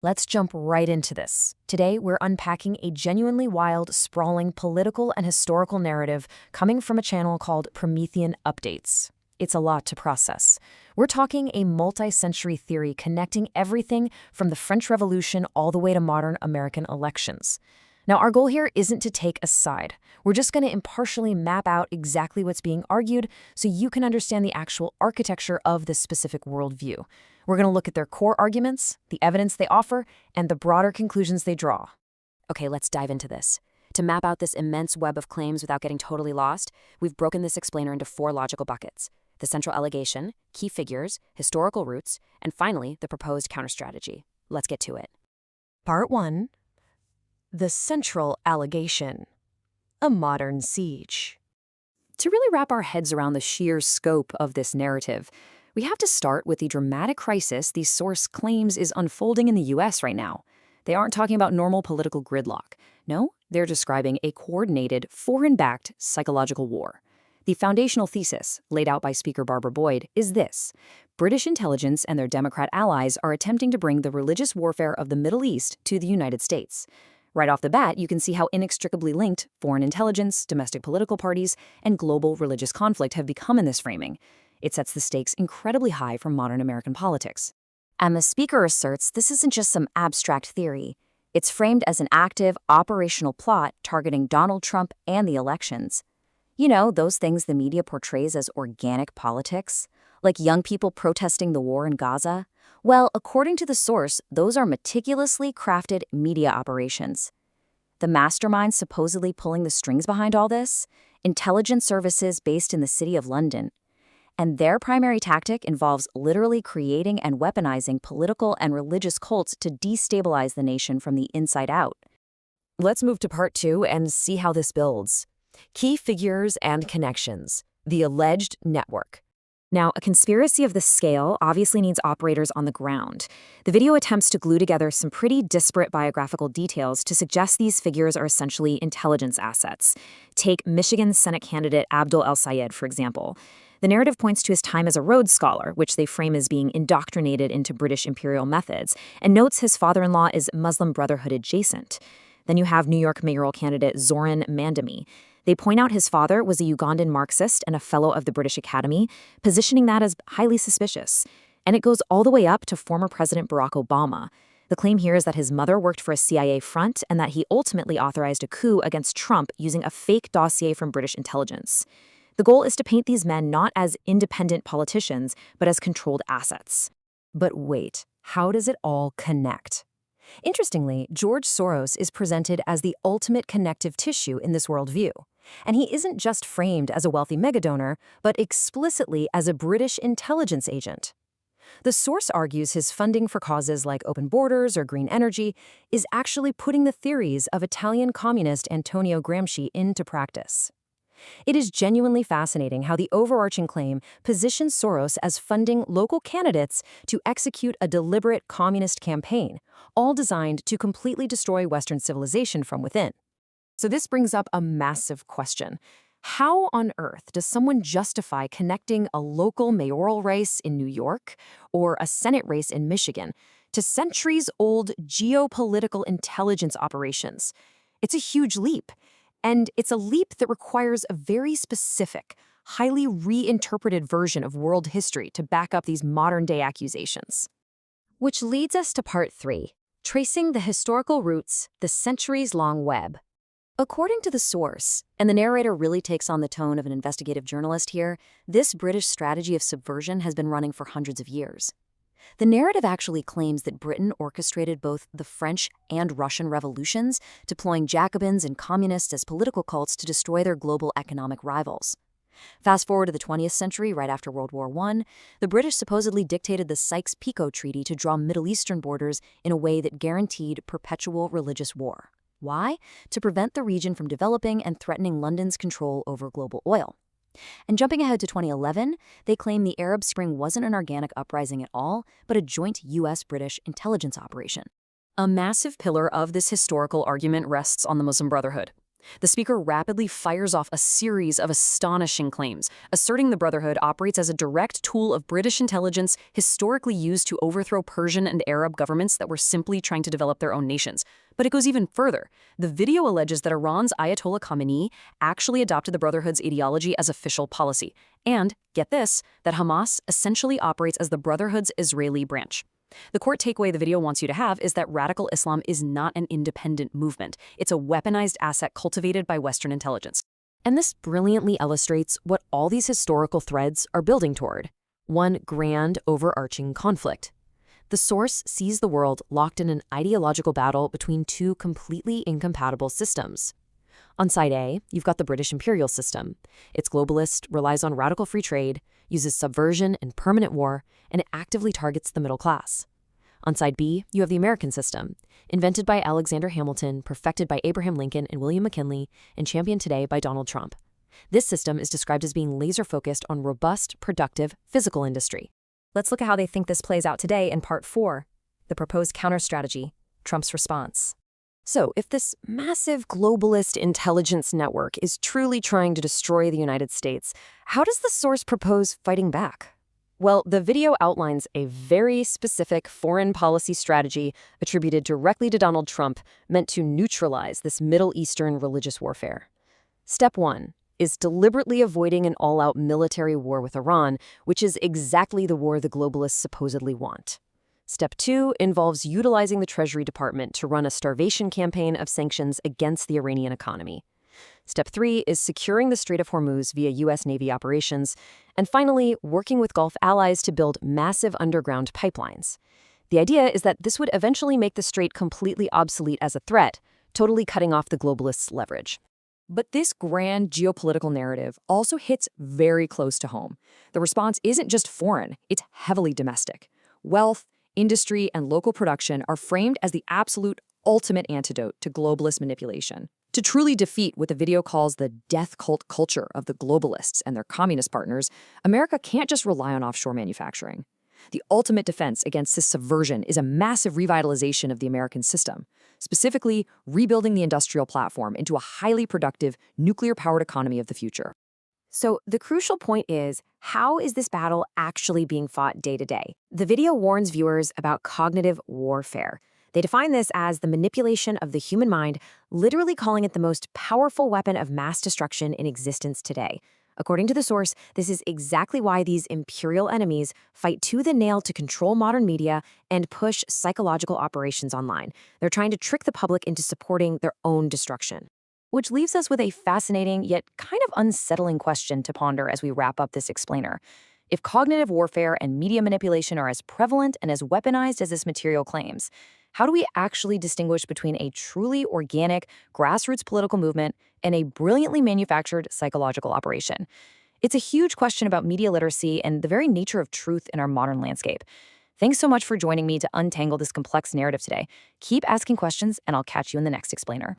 Let's jump right into this. Today, we're unpacking a genuinely wild, sprawling political and historical narrative coming from a channel called Promethean Updates. It's a lot to process. We're talking a multi-century theory connecting everything from the French Revolution all the way to modern American elections. Now, our goal here isn't to take a side. We're just going to impartially map out exactly what's being argued so you can understand the actual architecture of this specific worldview. We're going to look at their core arguments, the evidence they offer, and the broader conclusions they draw. Okay, let's dive into this. To map out this immense web of claims without getting totally lost, we've broken this explainer into 4 logical buckets: the central allegation, key figures, historical roots, and finally, the proposed counterstrategy. Let's get to it. Part 1. The central allegation. A modern siege. To really wrap our heads around the sheer scope of this narrative, we have to start with the dramatic crisis the source claims is unfolding in the US right now. They aren't talking about normal political gridlock. No, they're describing a coordinated, foreign-backed psychological war. The foundational thesis, laid out by Speaker Barbara Boyd, is this: British intelligence and their Democrat allies are attempting to bring the religious warfare of the Middle East to the United States. Right off the bat, you can see how inextricably linked foreign intelligence, domestic political parties, and global religious conflict have become in this framing. It sets the stakes incredibly high for modern American politics. And the speaker asserts this isn't just some abstract theory. It's framed as an active, operational plot targeting Donald Trump and the elections. You know, those things the media portrays as organic politics, like young people protesting the war in Gaza. Well, according to the source, those are meticulously crafted media operations. The masterminds supposedly pulling the strings behind all this? Intelligence services based in the City of London. And their primary tactic involves literally creating and weaponizing political and religious cults to destabilize the nation from the inside out. Let's move to part 2 and see how this builds. Key figures and connections. The alleged network. Now, a conspiracy of this scale obviously needs operators on the ground. The video attempts to glue together some pretty disparate biographical details to suggest these figures are essentially intelligence assets. Take Michigan Senate candidate Abdul El-Sayed, for example. The narrative points to his time as a Rhodes Scholar, which they frame as being indoctrinated into British imperial methods, and notes his father-in-law is Muslim Brotherhood adjacent. Then you have New York mayoral candidate Zohran Mamdani. They point out his father was a Ugandan Marxist and a fellow of the British Academy, positioning that as highly suspicious. And it goes all the way up to former President Barack Obama. The claim here is that his mother worked for a CIA front and that he ultimately authorized a coup against Trump using a fake dossier from British intelligence. The goal is to paint these men not as independent politicians, but as controlled assets. But wait, how does it all connect? Interestingly, George Soros is presented as the ultimate connective tissue in this worldview. And he isn't just framed as a wealthy megadonor, but explicitly as a British intelligence agent. The source argues his funding for causes like open borders or green energy is actually putting the theories of Italian communist Antonio Gramsci into practice. It is genuinely fascinating how the overarching claim positions Soros as funding local candidates to execute a deliberate communist campaign, all designed to completely destroy Western civilization from within. So this brings up a massive question. How on earth does someone justify connecting a local mayoral race in New York or a Senate race in Michigan to centuries-old geopolitical intelligence operations? It's a huge leap. And it's a leap that requires a very specific, highly reinterpreted version of world history to back up these modern-day accusations. Which leads us to part 3, tracing the historical roots, the centuries-long web. According to the source, and the narrator really takes on the tone of an investigative journalist here, this British strategy of subversion has been running for hundreds of years. The narrative actually claims that Britain orchestrated both the French and Russian revolutions, deploying Jacobins and communists as political cults to destroy their global economic rivals. Fast forward to the 20th century, right after World War I, the British supposedly dictated the Sykes-Picot Treaty to draw Middle Eastern borders in a way that guaranteed perpetual religious war. Why? To prevent the region from developing and threatening London's control over global oil. And jumping ahead to 2011, they claim the Arab Spring wasn't an organic uprising at all, but a joint US-British intelligence operation. A massive pillar of this historical argument rests on the Muslim Brotherhood. The speaker rapidly fires off a series of astonishing claims, asserting the Brotherhood operates as a direct tool of British intelligence historically used to overthrow Persian and Arab governments that were simply trying to develop their own nations. But it goes even further. The video alleges that Iran's Ayatollah Khamenei actually adopted the Brotherhood's ideology as official policy. And, get this, that Hamas essentially operates as the Brotherhood's Israeli branch. The court takeaway the video wants you to have is that radical Islam is not an independent movement. It's a weaponized asset cultivated by Western intelligence. And this brilliantly illustrates what all these historical threads are building toward: one grand, overarching conflict. The source sees the world locked in an ideological battle between two completely incompatible systems. On side A, you've got the British imperial system. It's globalist, relies on radical free trade, uses subversion and permanent war, and it actively targets the middle class. On side B, you have the American system, invented by Alexander Hamilton, perfected by Abraham Lincoln and William McKinley, and championed today by Donald Trump. This system is described as being laser-focused on robust, productive, physical industry. Let's look at how they think this plays out today in Part 4, the proposed counter-strategy, Trump's response. So, if this massive globalist intelligence network is truly trying to destroy the United States, how does the source propose fighting back? Well, the video outlines a very specific foreign policy strategy attributed directly to Donald Trump meant to neutralize this Middle Eastern religious warfare. Step 1 is deliberately avoiding an all-out military war with Iran, which is exactly the war the globalists supposedly want. Step 2 involves utilizing the Treasury Department to run a starvation campaign of sanctions against the Iranian economy. Step 3 is securing the Strait of Hormuz via U.S. Navy operations. And finally, working with Gulf allies to build massive underground pipelines. The idea is that this would eventually make the strait completely obsolete as a threat, totally cutting off the globalists' leverage. But this grand geopolitical narrative also hits very close to home. The response isn't just foreign, it's heavily domestic. Wealth, industry, and local production are framed as the absolute ultimate antidote to globalist manipulation. To truly defeat what the video calls the death cult culture of the globalists and their communist partners, America can't just rely on offshore manufacturing. The ultimate defense against this subversion is a massive revitalization of the American system, specifically rebuilding the industrial platform into a highly productive, nuclear-powered economy of the future. So the crucial point is, how is this battle actually being fought day to day? The video warns viewers about cognitive warfare. They define this as the manipulation of the human mind, literally calling it the most powerful weapon of mass destruction in existence today. According to the source, this is exactly why these imperial enemies fight tooth and nail to control modern media and push psychological operations online. They're trying to trick the public into supporting their own destruction. Which leaves us with a fascinating yet kind of unsettling question to ponder as we wrap up this explainer. If cognitive warfare and media manipulation are as prevalent and as weaponized as this material claims, how do we actually distinguish between a truly organic, grassroots political movement and a brilliantly manufactured psychological operation? It's a huge question about media literacy and the very nature of truth in our modern landscape. Thanks so much for joining me to untangle this complex narrative today. Keep asking questions, and I'll catch you in the next explainer.